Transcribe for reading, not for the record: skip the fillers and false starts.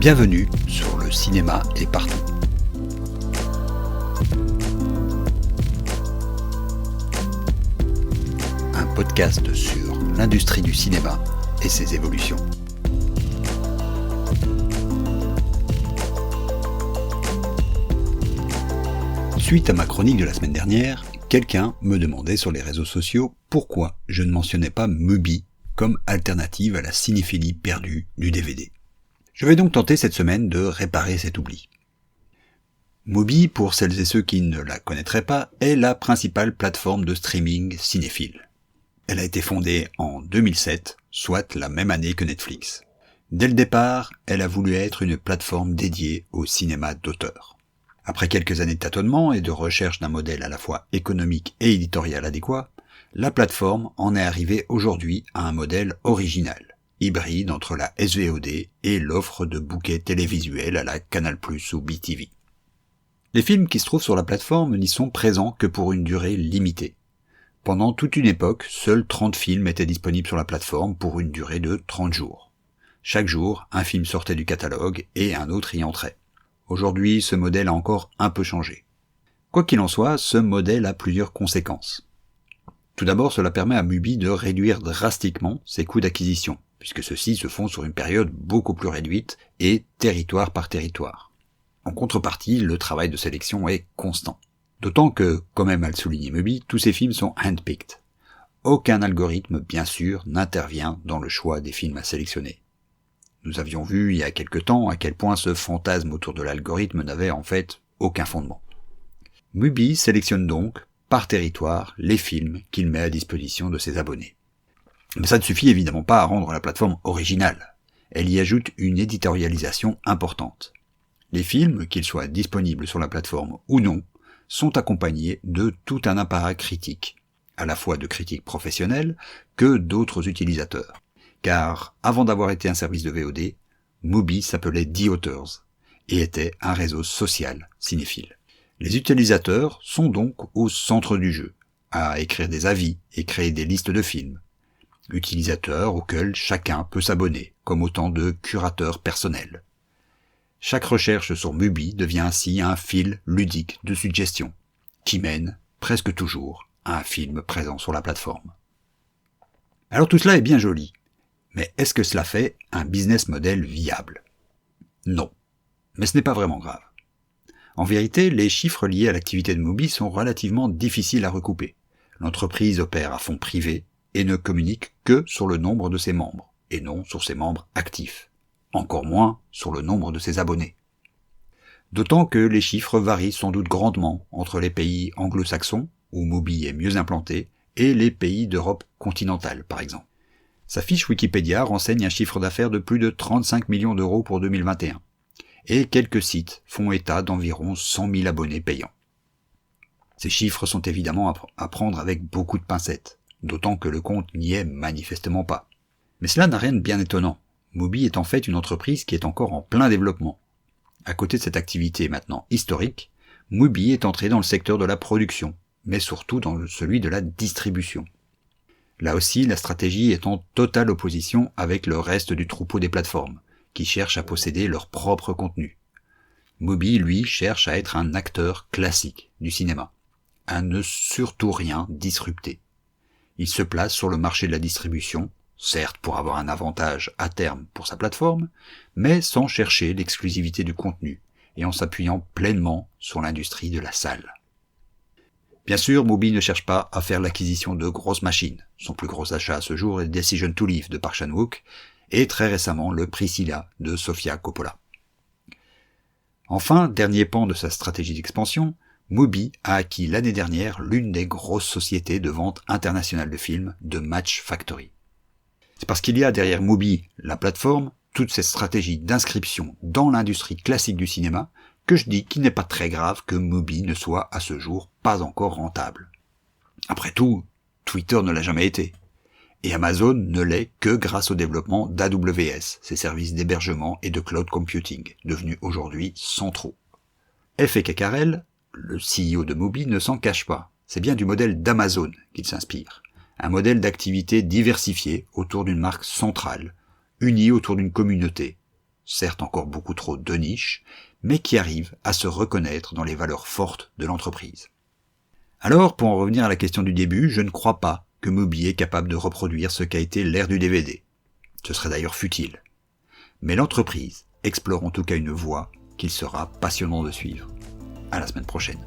Bienvenue sur Le cinéma est partout. Un podcast sur l'industrie du cinéma et ses évolutions. Suite à ma chronique de la semaine dernière, quelqu'un me demandait sur les réseaux sociaux pourquoi je ne mentionnais pas Mubi comme alternative à la cinéphilie perdue du DVD. Je vais donc tenter cette semaine de réparer cet oubli. Mubi, pour celles et ceux qui ne la connaîtraient pas, est la principale plateforme de streaming cinéphile. Elle a été fondée en 2007, soit la même année que Netflix. Dès le départ, elle a voulu être une plateforme dédiée au cinéma d'auteur. Après quelques années de tâtonnement et de recherche d'un modèle à la fois économique et éditorial adéquat, la plateforme en est arrivée aujourd'hui à un modèle original, hybride entre la SVOD et l'offre de bouquets télévisuels à la Canal+ ou BTV. Les films qui se trouvent sur la plateforme n'y sont présents que pour une durée limitée. Pendant toute une époque, seuls 30 films étaient disponibles sur la plateforme pour une durée de 30 jours. Chaque jour, un film sortait du catalogue et un autre y entrait. Aujourd'hui, ce modèle a encore un peu changé. Quoi qu'il en soit, ce modèle a plusieurs conséquences. Tout d'abord, cela permet à Mubi de réduire drastiquement ses coûts d'acquisition, puisque ceux-ci se font sur une période beaucoup plus réduite et territoire par territoire. En contrepartie, le travail de sélection est constant. D'autant que, comme aime à le souligner Mubi, tous ces films sont handpicked. Aucun algorithme, bien sûr, n'intervient dans le choix des films à sélectionner. Nous avions vu il y a quelque temps à quel point ce fantasme autour de l'algorithme n'avait en fait aucun fondement. Mubi sélectionne donc, par territoire, les films qu'il met à disposition de ses abonnés. Mais ça ne suffit évidemment pas à rendre la plateforme originale. Elle y ajoute une éditorialisation importante. Les films, qu'ils soient disponibles sur la plateforme ou non, sont accompagnés de tout un appareil critique, à la fois de critiques professionnelles que d'autres utilisateurs. Car, avant d'avoir été un service de VOD, Mubi s'appelait The Authors et était un réseau social cinéphile. Les utilisateurs sont donc au centre du jeu, à écrire des avis et créer des listes de films. Utilisateurs auxquels chacun peut s'abonner, comme autant de curateurs personnels. Chaque recherche sur Mubi devient ainsi un fil ludique de suggestions, qui mène, presque toujours, à un film présent sur la plateforme. Alors tout cela est bien joli, mais est-ce que cela fait un business model viable ? Non, mais ce n'est pas vraiment grave. En vérité, les chiffres liés à l'activité de Mubi sont relativement difficiles à recouper. L'entreprise opère à fonds privés et ne communique que sur le nombre de ses membres, et non sur ses membres actifs. Encore moins sur le nombre de ses abonnés. D'autant que les chiffres varient sans doute grandement entre les pays anglo-saxons, où Mubi est mieux implanté, et les pays d'Europe continentale, par exemple. Sa fiche Wikipédia renseigne un chiffre d'affaires de plus de 35 millions d'euros pour 2021. Et quelques sites font état d'environ 100 000 abonnés payants. Ces chiffres sont évidemment à prendre avec beaucoup de pincettes, d'autant que le compte n'y est manifestement pas. Mais cela n'a rien de bien étonnant. Mubi est en fait une entreprise qui est encore en plein développement. À côté de cette activité maintenant historique, Mubi est entré dans le secteur de la production, mais surtout dans celui de la distribution. Là aussi, la stratégie est en totale opposition avec le reste du troupeau des plateformes, qui cherchent à posséder leur propre contenu. Mubi, lui, cherche à être un acteur classique du cinéma, à ne surtout rien disrupter. Il se place sur le marché de la distribution, certes pour avoir un avantage à terme pour sa plateforme, mais sans chercher l'exclusivité du contenu et en s'appuyant pleinement sur l'industrie de la salle. Bien sûr, Mubi ne cherche pas à faire l'acquisition de grosses machines. Son plus gros achat à ce jour est Decision to Live de Park Chan-wook et très récemment le Priscilla de Sofia Coppola. Enfin, dernier pan de sa stratégie d'expansion, Mubi a acquis l'année dernière l'une des grosses sociétés de vente internationale de films, de Match Factory. C'est parce qu'il y a derrière Mubi, la plateforme, toute cette stratégie d'inscription dans l'industrie classique du cinéma, que je dis qu'il n'est pas très grave que Mubi ne soit à ce jour pas encore rentable. Après tout, Twitter ne l'a jamais été. Et Amazon ne l'est que grâce au développement d'AWS, ses services d'hébergement et de cloud computing, devenus aujourd'hui centraux. F.A. Caccarel, le CEO de Mubi, ne s'en cache pas. C'est bien du modèle d'Amazon qu'il s'inspire. Un modèle d'activité diversifié autour d'une marque centrale, unie autour d'une communauté, certes encore beaucoup trop de niche, mais qui arrive à se reconnaître dans les valeurs fortes de l'entreprise. Alors, pour en revenir à la question du début, je ne crois pas que Mubi est capable de reproduire ce qu'a été l'ère du DVD. Ce serait d'ailleurs futile. Mais l'entreprise explore en tout cas une voie qu'il sera passionnant de suivre. À la semaine prochaine.